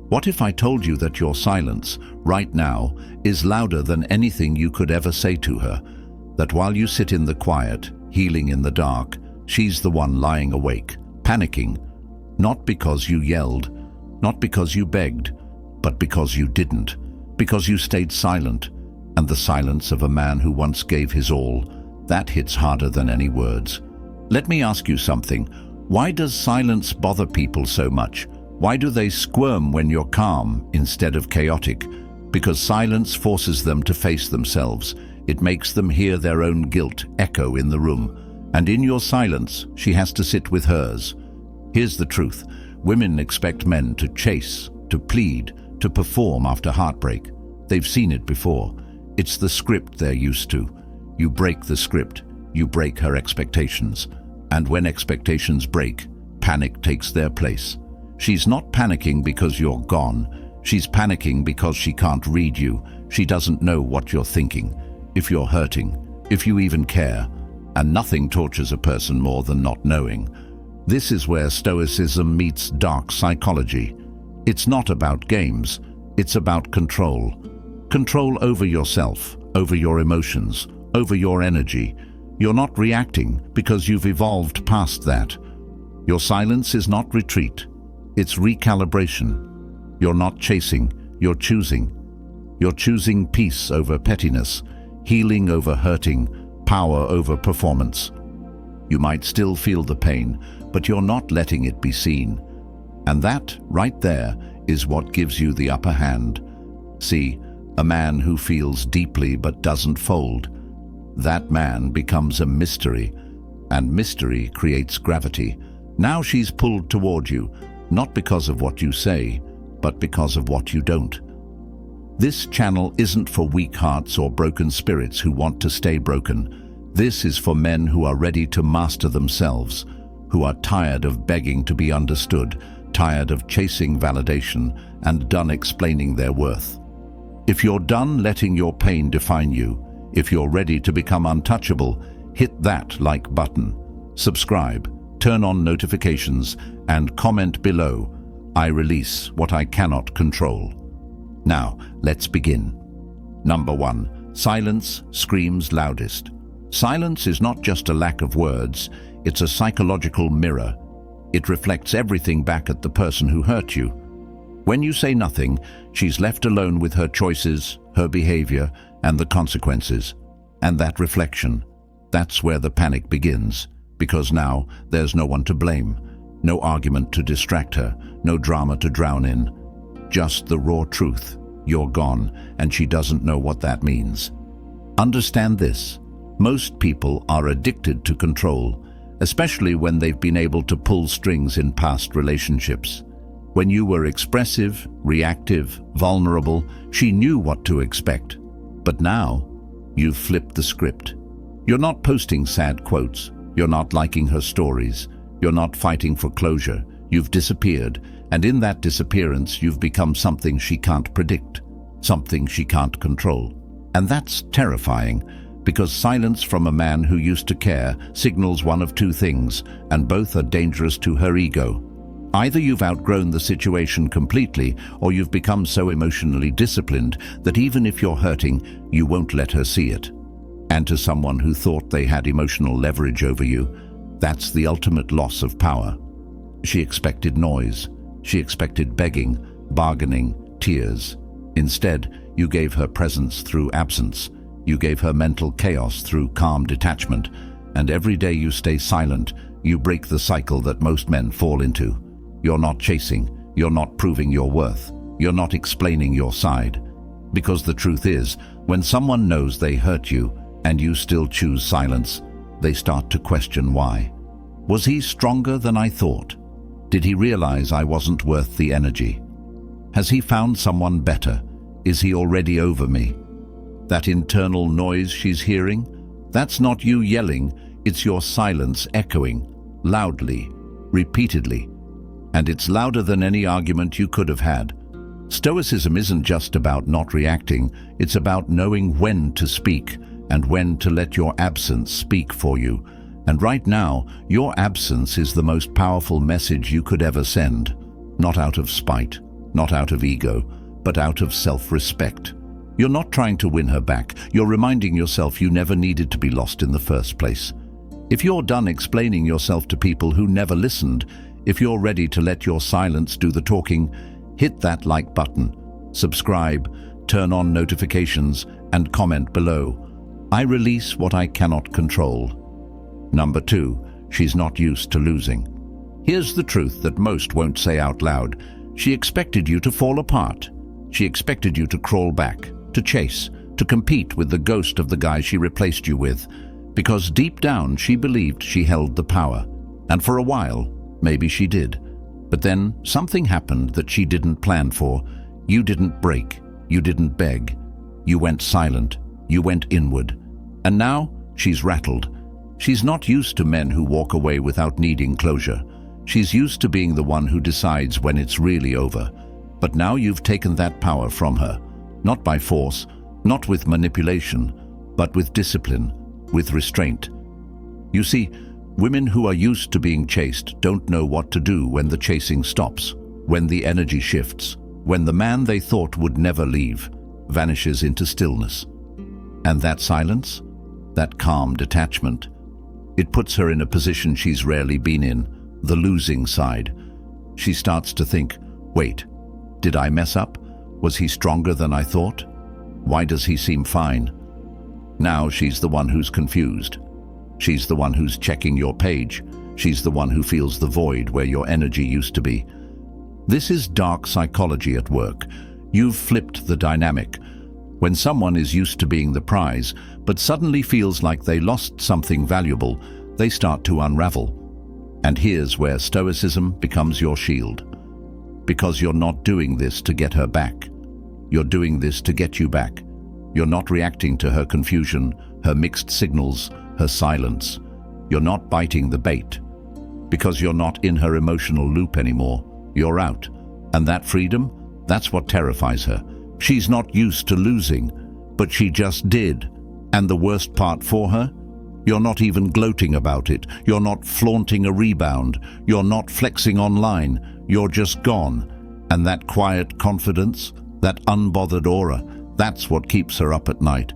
What if I told you that your silence, right now, is louder than anything you could ever say to her? That while you sit in the quiet, healing in the dark, she's the one lying awake, panicking, not because you yelled, not because you begged, but because you didn't, because you stayed silent, and the silence of a man who once gave his all, that hits harder than any words. Let me ask you something. Why does silence bother people so much? Why do they squirm when you're calm instead of chaotic? Because silence forces them to face themselves. It makes them hear their own guilt echo in the room. And in your silence, she has to sit with hers. Here's the truth. Women expect men to chase, to plead, to perform after heartbreak. They've seen it before. It's the script they're used to. You break the script, you break her expectations. And when expectations break, panic takes their place. She's not panicking because you're gone. She's panicking because she can't read you. She doesn't know what you're thinking, if you're hurting, if you even care. And nothing tortures a person more than not knowing. This is where Stoicism meets dark psychology. It's not about games, it's about control. Control over yourself, over your emotions, over your energy. You're not reacting because you've evolved past that. Your silence is not retreat, it's recalibration. You're not chasing, you're choosing. You're choosing peace over pettiness, healing over hurting, power over performance. You might still feel the pain, but you're not letting it be seen. And that, right there, is what gives you the upper hand. See, a man who feels deeply but doesn't fold. That man becomes a mystery, and mystery creates gravity. Now she's pulled toward you, not because of what you say, but because of what you don't. This channel isn't for weak hearts or broken spirits who want to stay broken. This is for men who are ready to master themselves, who are tired of begging to be understood, tired of chasing validation, and done explaining their worth. If you're done letting your pain define you, if you're ready to become untouchable, hit that like button, subscribe, turn on notifications, and comment below. I release what I cannot control. Now, let's begin. Number 1. Silence screams loudest. Silence is not just a lack of words, it's a psychological mirror. It reflects everything back at the person who hurt you. When you say nothing, she's left alone with her choices, her behavior, and the consequences. And that reflection, that's where the panic begins, because now there's no one to blame, no argument to distract her, no drama to drown in. Just the raw truth. You're gone, and she doesn't know what that means. Understand this. Most people are addicted to control, especially when they've been able to pull strings in past relationships. When you were expressive, reactive, vulnerable, she knew what to expect. But now, you've flipped the script. You're not posting sad quotes. You're not liking her stories. You're not fighting for closure. You've disappeared, and in that disappearance, you've become something she can't predict, something she can't control. And that's terrifying, because silence from a man who used to care signals one of two things, and both are dangerous to her ego. Either you've outgrown the situation completely, or you've become so emotionally disciplined that even if you're hurting, you won't let her see it. And to someone who thought they had emotional leverage over you, that's the ultimate loss of power. She expected noise. She expected begging, bargaining, tears. Instead, you gave her presence through absence. You gave her mental chaos through calm detachment. And every day you stay silent, you break the cycle that most men fall into. You're not chasing. You're not proving your worth. You're not explaining your side. Because the truth is, when someone knows they hurt you and you still choose silence, they start to question why. Was he stronger than I thought? Did he realize I wasn't worth the energy? Has he found someone better? Is he already over me? That internal noise she's hearing, that's not you yelling, it's your silence echoing, loudly, repeatedly. And it's louder than any argument you could have had. Stoicism isn't just about not reacting, it's about knowing when to speak and when to let your absence speak for you. And right now, your absence is the most powerful message you could ever send. Not out of spite, not out of ego, but out of self-respect. You're not trying to win her back. You're reminding yourself you never needed to be lost in the first place. If you're done explaining yourself to people who never listened, if you're ready to let your silence do the talking, hit that like button, subscribe, turn on notifications, and comment below. I release what I cannot control. Number 2, she's not used to losing. Here's the truth that most won't say out loud. She expected you to fall apart. She expected you to crawl back, to chase, to compete with the ghost of the guy she replaced you with, because deep down she believed she held the power. And for a while, maybe she did. But then something happened that she didn't plan for. You didn't break. You didn't beg. You went silent. You went inward. And now she's rattled. She's not used to men who walk away without needing closure. She's used to being the one who decides when it's really over. But now you've taken that power from her. Not by force, not with manipulation, but with discipline, with restraint. You see, women who are used to being chased don't know what to do when the chasing stops, when the energy shifts, when the man they thought would never leave vanishes into stillness. And that silence, that calm detachment, it puts her in a position she's rarely been in, the losing side. She starts to think, wait, did I mess up? Was he stronger than I thought? Why does he seem fine? Now she's the one who's confused. She's the one who's checking your page. She's the one who feels the void where your energy used to be. This is dark psychology at work. You've flipped the dynamic. When someone is used to being the prize, but suddenly feels like they lost something valuable, they start to unravel. And here's where Stoicism becomes your shield. Because you're not doing this to get her back. You're doing this to get you back. You're not reacting to her confusion, her mixed signals, her silence. You're not biting the bait. Because you're not in her emotional loop anymore. You're out. And that freedom, that's what terrifies her. She's not used to losing, but she just did. And the worst part for her? You're not even gloating about it. You're not flaunting a rebound. You're not flexing online. You're just gone. And that quiet confidence, that unbothered aura, that's what keeps her up at night.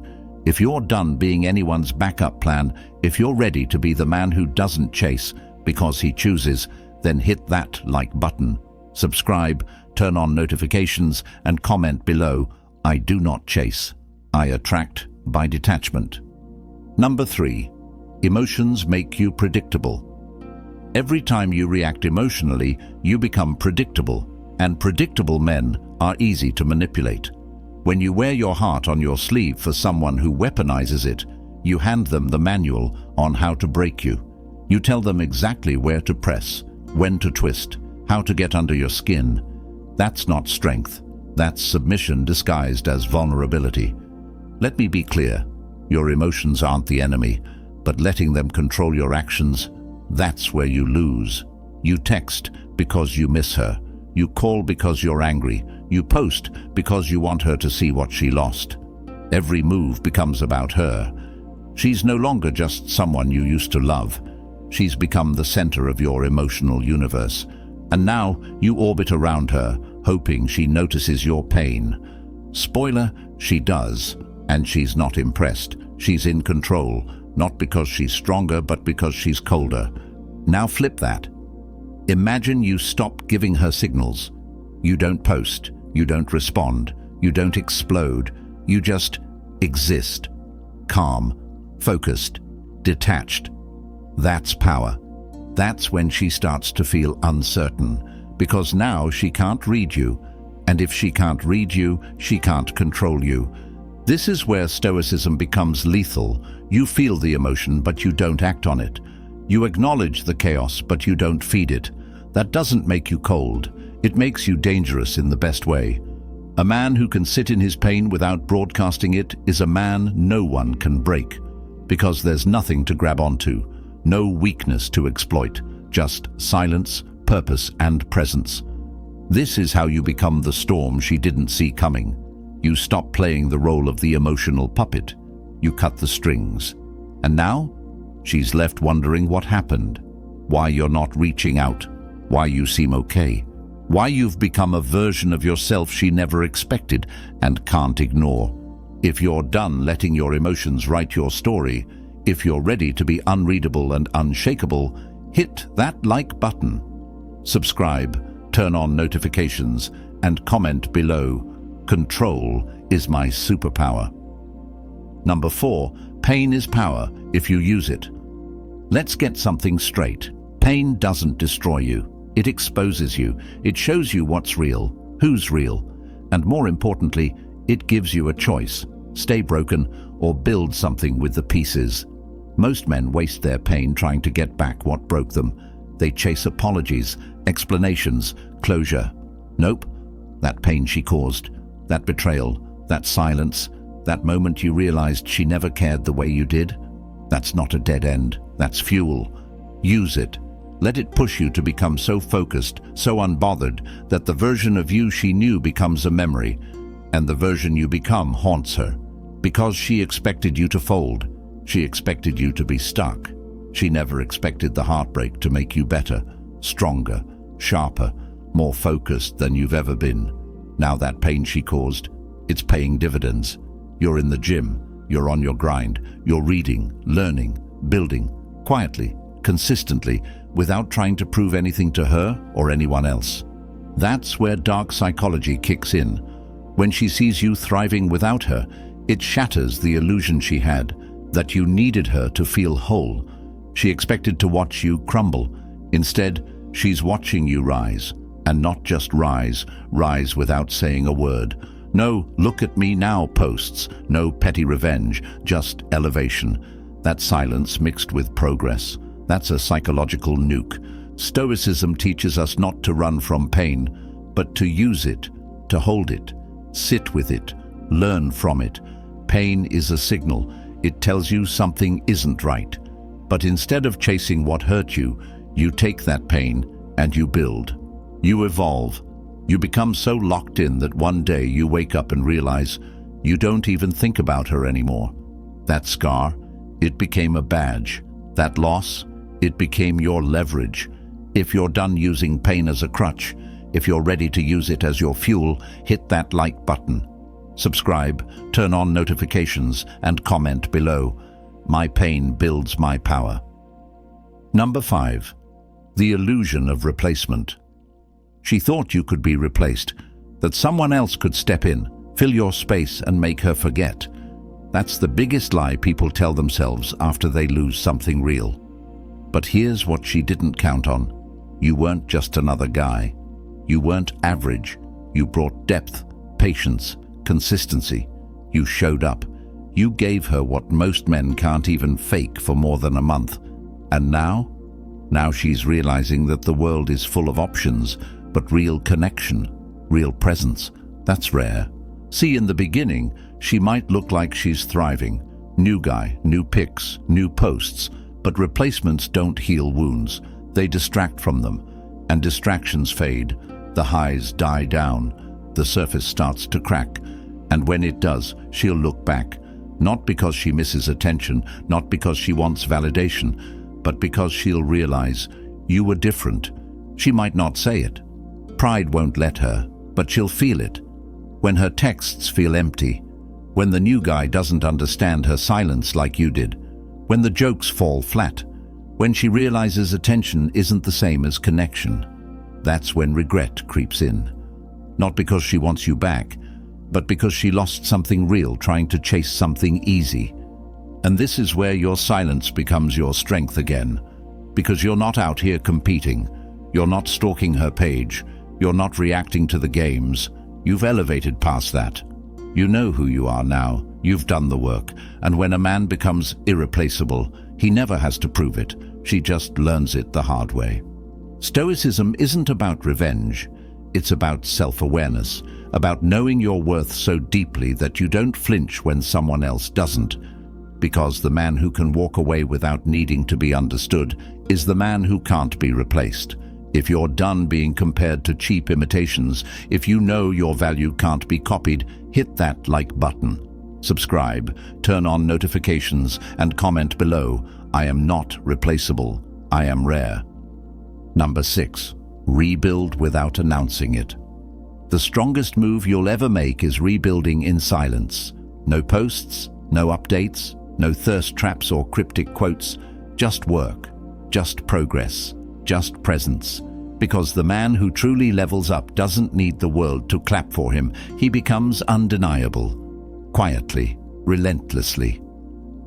If you're done being anyone's backup plan, if you're ready to be the man who doesn't chase because he chooses, then hit that like button, subscribe, turn on notifications, and comment below. I do not chase. I attract by detachment. Number 3, emotions make you predictable. Every time you react emotionally, you become predictable, and predictable men are easy to manipulate. When you wear your heart on your sleeve for someone who weaponizes it, you hand them the manual on how to break you. You tell them exactly where to press, when to twist, how to get under your skin. That's not strength. That's submission disguised as vulnerability. Let me be clear. Your emotions aren't the enemy, but letting them control your actions, that's where you lose. You text because you miss her. You call because you're angry. You post because you want her to see what she lost. Every move becomes about her. She's no longer just someone you used to love. She's become the center of your emotional universe. And now you orbit around her, hoping she notices your pain. Spoiler, she does. And she's not impressed. She's in control, not because she's stronger, but because she's colder. Now flip that. Imagine you stop giving her signals. You don't post, you don't respond, you don't explode, you just exist. Calm, focused, detached. That's power. That's when she starts to feel uncertain, because now she can't read you, and if she can't read you, she can't control you. This is where Stoicism becomes lethal. You feel the emotion, but you don't act on it. You acknowledge the chaos, but you don't feed it. That doesn't make you cold. It makes you dangerous in the best way. A man who can sit in his pain without broadcasting it is a man no one can break, because there's nothing to grab onto, no weakness to exploit, just silence, purpose, and presence. This is how you become the storm she didn't see coming. You stop playing the role of the emotional puppet. You cut the strings. And now, she's left wondering what happened, why you're not reaching out, why you seem okay, Why you've become a version of yourself she never expected and can't ignore. If you're done letting your emotions write your story, if you're ready to be unreadable and unshakable, hit that like button. Subscribe, turn on notifications, and comment below. Control is my superpower. Number 4, pain is power if you use it. Let's get something straight. Pain doesn't destroy you. It exposes you. It shows you what's real, who's real, and more importantly, it gives you a choice. Stay broken or build something with the pieces. Most men waste their pain trying to get back what broke them. They chase apologies, explanations, closure. Nope. That pain she caused, that betrayal, that silence, that moment you realized she never cared the way you did, that's not a dead end, that's fuel. Use it. Let it push you to become so focused, so unbothered, that the version of you she knew becomes a memory, and the version you become haunts her. Because she expected you to fold. She expected you to be stuck. She never expected the heartbreak to make you better, stronger, sharper, more focused than you've ever been. Now that pain she caused, it's paying dividends. You're in the gym, you're on your grind, you're reading, learning, building, quietly, consistently, without trying to prove anything to her or anyone else. That's where dark psychology kicks in. When she sees you thriving without her, it shatters the illusion she had, that you needed her to feel whole. She expected to watch you crumble. Instead, she's watching you rise. And not just rise without saying a word. No "look at me now" posts, no petty revenge, just elevation. That silence mixed with progress. That's a psychological nuke. Stoicism teaches us not to run from pain, but to use it, to hold it, sit with it, learn from it. Pain is a signal. It tells you something isn't right. But instead of chasing what hurt you, you take that pain and you build. You evolve. You become so locked in that one day you wake up and realize you don't even think about her anymore. That scar, it became a badge. That loss, it became your leverage. If you're done using pain as a crutch, if you're ready to use it as your fuel, hit that like button. Subscribe, turn on notifications, and comment below. My pain builds my power. Number 5. The illusion of replacement. She thought you could be replaced, that someone else could step in, fill your space and make her forget. That's the biggest lie people tell themselves after they lose something real. But here's what she didn't count on. You weren't just another guy. You weren't average. You brought depth, patience, consistency. You showed up. You gave her what most men can't even fake for more than a month. And now she's realizing that the world is full of options, but real connection, real presence, that's rare. See, in the beginning, she might look like she's thriving. New guy, new pics, new posts, but replacements don't heal wounds. They distract from them, and distractions fade. The highs die down. The surface starts to crack, and when it does, she'll look back. Not because she misses attention, not because she wants validation, but because she'll realize you were different. She might not say it. Pride won't let her, but she'll feel it. When her texts feel empty, when the new guy doesn't understand her silence like you did, when the jokes fall flat, when she realizes attention isn't the same as connection, that's when regret creeps in. Not because she wants you back, but because she lost something real trying to chase something easy. And this is where your silence becomes your strength again, because you're not out here competing. You're not stalking her page. You're not reacting to the games. You've elevated past that. You know who you are now. You've done the work. And when a man becomes irreplaceable, he never has to prove it. She just learns it the hard way. Stoicism isn't about revenge. It's about self-awareness, about knowing your worth so deeply that you don't flinch when someone else doesn't. Because the man who can walk away without needing to be understood is the man who can't be replaced. If you're done being compared to cheap imitations, if you know your value can't be copied, hit that like button. Subscribe, turn on notifications, and comment below. I am not replaceable. I am rare. Number 6. Rebuild without announcing it. The strongest move you'll ever make is rebuilding in silence. No posts, no updates, no thirst traps or cryptic quotes, just work, just progress, just presence. Because the man who truly levels up doesn't need the world to clap for him. He becomes undeniable, quietly, relentlessly.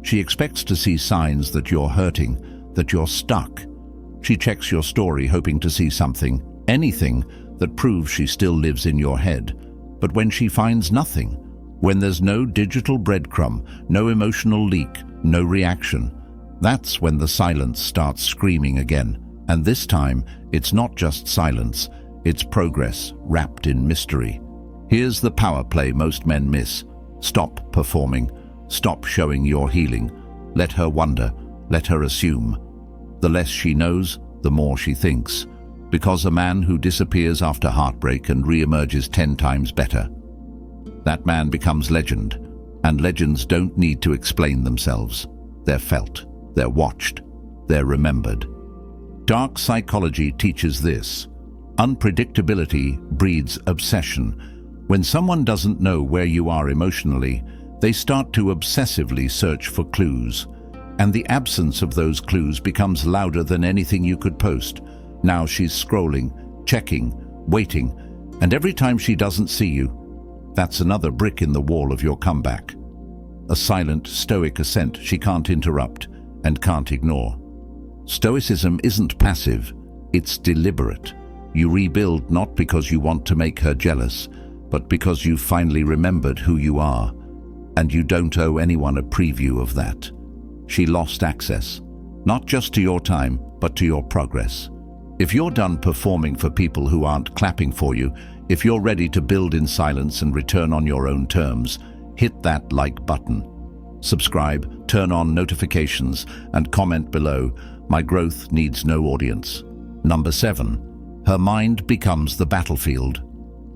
She expects to see signs that you're hurting, that you're stuck. She checks your story hoping to see something, anything, that proves she still lives in your head. But when she finds nothing, when there's no digital breadcrumb, no emotional leak, no reaction, that's when the silence starts screaming again. And this time, it's not just silence, it's progress wrapped in mystery. Here's the power play most men miss. Stop performing. Stop showing your healing. Let her wonder. Let her assume. The less she knows, the more she thinks. Because a man who disappears after heartbreak and re-emerges 10 times better. That man becomes legend. And legends don't need to explain themselves. They're felt. They're watched. They're remembered. Dark psychology teaches this. Unpredictability breeds obsession. When someone doesn't know where you are emotionally, they start to obsessively search for clues. And the absence of those clues becomes louder than anything you could post. Now she's scrolling, checking, waiting, and every time she doesn't see you, that's another brick in the wall of your comeback. A silent, stoic ascent she can't interrupt and can't ignore. Stoicism isn't passive, it's deliberate. You rebuild not because you want to make her jealous, but because you've finally remembered who you are. And you don't owe anyone a preview of that. She lost access, not just to your time, but to your progress. If you're done performing for people who aren't clapping for you, if you're ready to build in silence and return on your own terms, hit that like button. Subscribe, turn on notifications, and comment below. My growth needs no audience. Number 7. Her mind becomes the battlefield.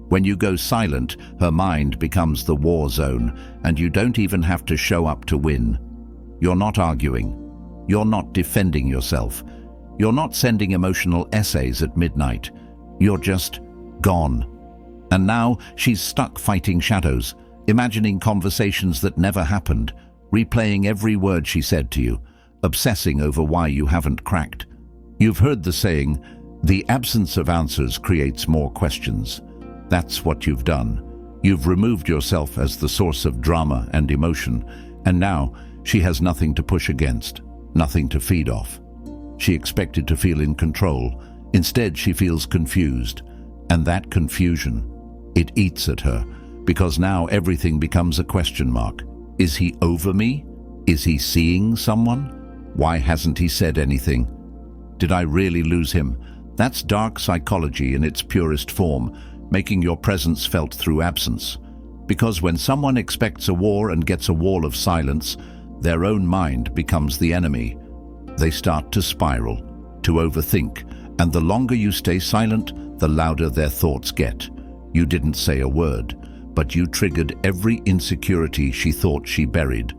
When you go silent, her mind becomes the war zone, and you don't even have to show up to win. You're not arguing. You're not defending yourself. You're not sending emotional essays at midnight. You're just gone. And now she's stuck fighting shadows, imagining conversations that never happened, replaying every word she said to you, obsessing over why you haven't cracked. You've heard the saying, the absence of answers creates more questions. That's what you've done. You've removed yourself as the source of drama and emotion, and now she has nothing to push against, nothing to feed off. She expected to feel in control. Instead, she feels confused. And that confusion, it eats at her, because now everything becomes a question mark. Is he over me? Is he seeing someone? Why hasn't he said anything? Did I really lose him? That's dark psychology in its purest form, making your presence felt through absence. Because when someone expects a war and gets a wall of silence, their own mind becomes the enemy. They start to spiral, to overthink, and the longer you stay silent, the louder their thoughts get. You didn't say a word, but you triggered every insecurity she thought she buried.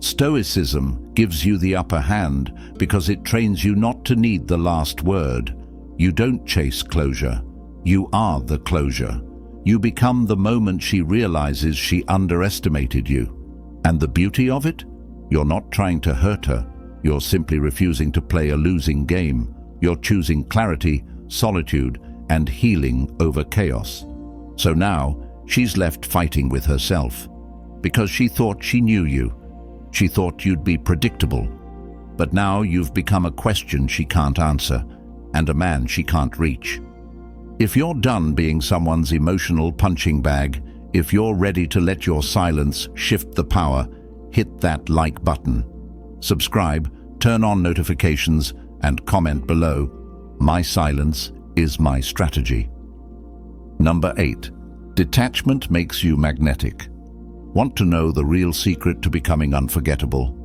Stoicism gives you the upper hand because it trains you not to need the last word. You don't chase closure. You are the closure. You become the moment she realizes she underestimated you. And the beauty of it? You're not trying to hurt her. You're simply refusing to play a losing game. You're choosing clarity, solitude, and healing over chaos. So now, she's left fighting with herself. Because she thought she knew you. She thought you'd be predictable. But now you've become a question she can't answer, and a man she can't reach. If you're done being someone's emotional punching bag, if you're ready to let your silence shift the power, hit that like button. Subscribe, turn on notifications, and comment below. My silence is my strategy. Number 8. Detachment makes you magnetic. Want to know the real secret to becoming unforgettable?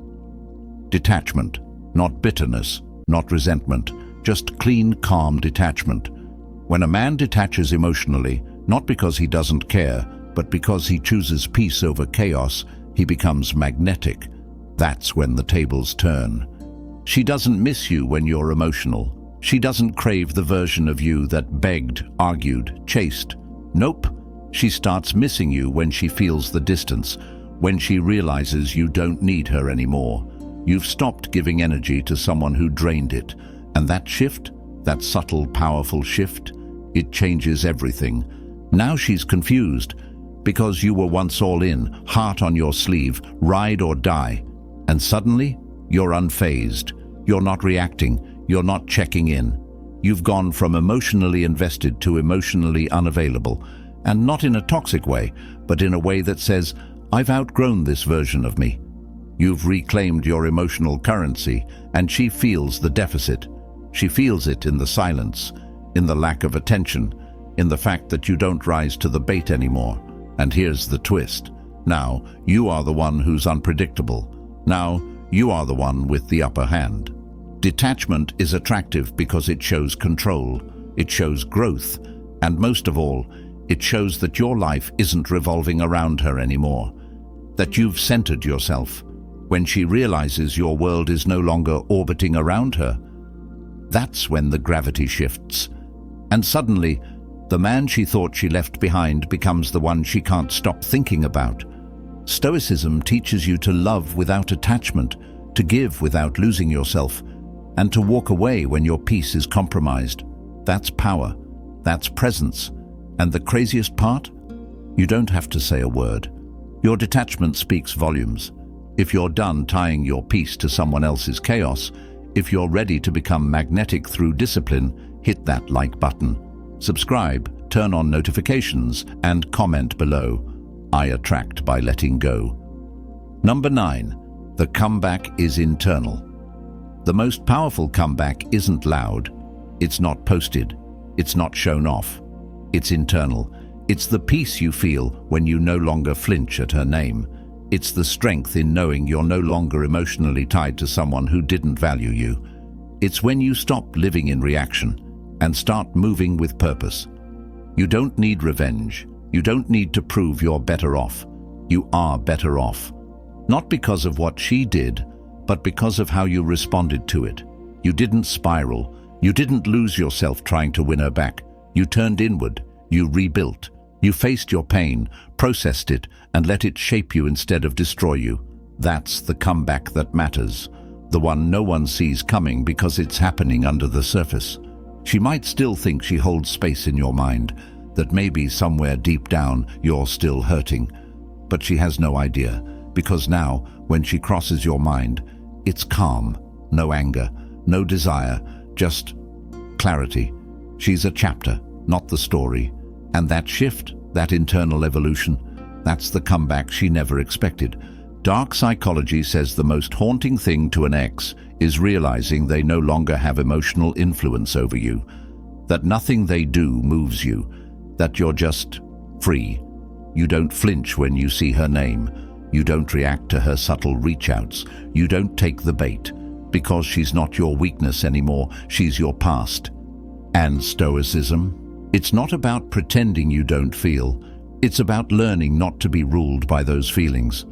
Detachment, not bitterness, not resentment, just clean, calm detachment. When a man detaches emotionally, not because he doesn't care, but because he chooses peace over chaos, he becomes magnetic. That's when the tables turn. She doesn't miss you when you're emotional. She doesn't crave the version of you that begged, argued, chased. Nope. She starts missing you when she feels the distance, when she realizes you don't need her anymore. You've stopped giving energy to someone who drained it. And that shift, that subtle, powerful shift, it changes everything. Now she's confused, because you were once all in, heart on your sleeve, ride or die. And suddenly, you're unfazed. You're not reacting. You're not checking in. You've gone from emotionally invested to emotionally unavailable. And not in a toxic way, but in a way that says, I've outgrown this version of me. You've reclaimed your emotional currency, and she feels the deficit. She feels it in the silence, in the lack of attention, in the fact that you don't rise to the bait anymore. And here's the twist. Now, you are the one who's unpredictable. Now, you are the one with the upper hand. Detachment is attractive because it shows control, it shows growth, and most of all, it shows that your life isn't revolving around her anymore, that you've centered yourself. When she realizes your world is no longer orbiting around her, that's when the gravity shifts. And suddenly, the man she thought she left behind becomes the one she can't stop thinking about. Stoicism teaches you to love without attachment, to give without losing yourself, and to walk away when your peace is compromised. That's power. That's presence. And the craziest part? You don't have to say a word. Your detachment speaks volumes. If you're done tying your peace to someone else's chaos, if you're ready to become magnetic through discipline, hit that like button. Subscribe, turn on notifications, and comment below. I attract by letting go. Number 9. The comeback is internal. The most powerful comeback isn't loud. It's not posted. It's not shown off. It's internal. It's the peace you feel when you no longer flinch at her name. It's the strength in knowing you're no longer emotionally tied to someone who didn't value you. It's when you stop living in reaction and start moving with purpose. You don't need revenge. You don't need to prove you're better off. You are better off. Not because of what she did, but because of how you responded to it. You didn't spiral. You didn't lose yourself trying to win her back. You turned inward. You rebuilt. You faced your pain, processed it, and let it shape you instead of destroy you. That's the comeback that matters. The one no one sees coming because it's happening under the surface. She might still think she holds space in your mind, that maybe somewhere deep down you're still hurting. But she has no idea, because now, when she crosses your mind, it's calm, no anger, no desire, just clarity. She's a chapter, not the story. And that shift, that internal evolution, that's the comeback she never expected. Dark psychology says the most haunting thing to an ex is realizing they no longer have emotional influence over you, that nothing they do moves you, that you're just free. You don't flinch when you see her name. You don't react to her subtle reach-outs. You don't take the bait, because she's not your weakness anymore, she's your past. And Stoicism? It's not about pretending you don't feel. It's about learning not to be ruled by those feelings.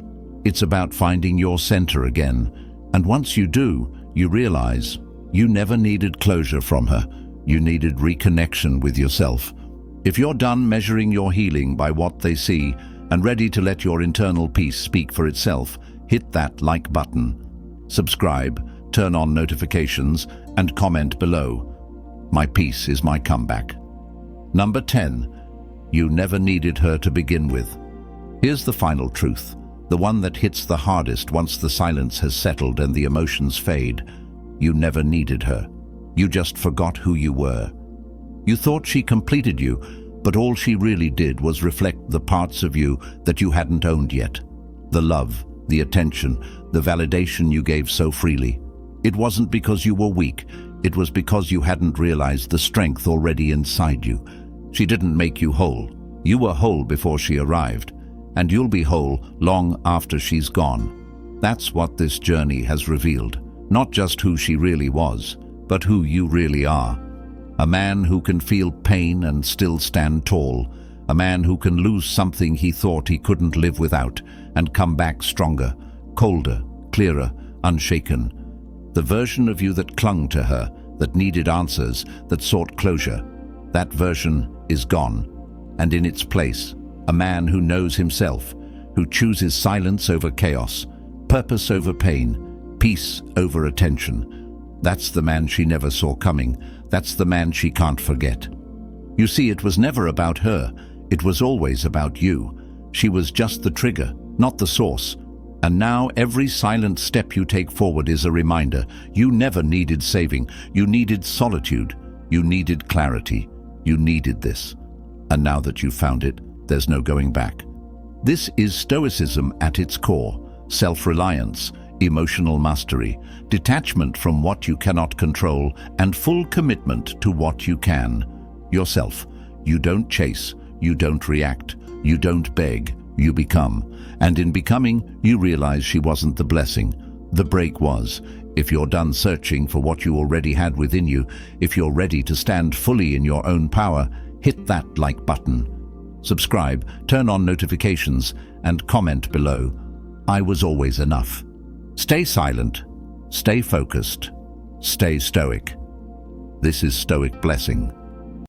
It's about finding your center again. And once you do, you realize you never needed closure from her. You needed reconnection with yourself. If you're done measuring your healing by what they see and ready to let your internal peace speak for itself, hit that like button. Subscribe, turn on notifications, and comment below. My peace is my comeback. Number 10. You never needed her to begin with. Here's the final truth, the one that hits the hardest once the silence has settled and the emotions fade. You never needed her. You just forgot who you were. You thought she completed you, but all she really did was reflect the parts of you that you hadn't owned yet. The love, the attention, the validation you gave so freely. It wasn't because you were weak. It was because you hadn't realized the strength already inside you. She didn't make you whole. You were whole before she arrived, and you'll be whole long after she's gone. That's what this journey has revealed. Not just who she really was, but who you really are. A man who can feel pain and still stand tall. A man who can lose something he thought he couldn't live without and come back stronger, colder, clearer, unshaken. The version of you that clung to her, that needed answers, that sought closure. That version is gone, and in its place, a man who knows himself, who chooses silence over chaos, purpose over pain, peace over attention. That's the man she never saw coming. That's the man she can't forget. You see, it was never about her. It was always about you. She was just the trigger, not the source. And now every silent step you take forward is a reminder. You never needed saving. You needed solitude. You needed clarity. You needed this. And now that you've found it, there's no going back. This is Stoicism at its core: self-reliance, emotional mastery, detachment from what you cannot control, and full commitment to what you can. Yourself. You don't chase, you don't react, you don't beg, you become. And in becoming, you realize she wasn't the blessing. The break was. If you're done searching for what you already had within you, if you're ready to stand fully in your own power, hit that like button. Subscribe, turn on notifications, and comment below. I was always enough. Stay silent, stay focused, stay stoic. This is Stoic Blessing.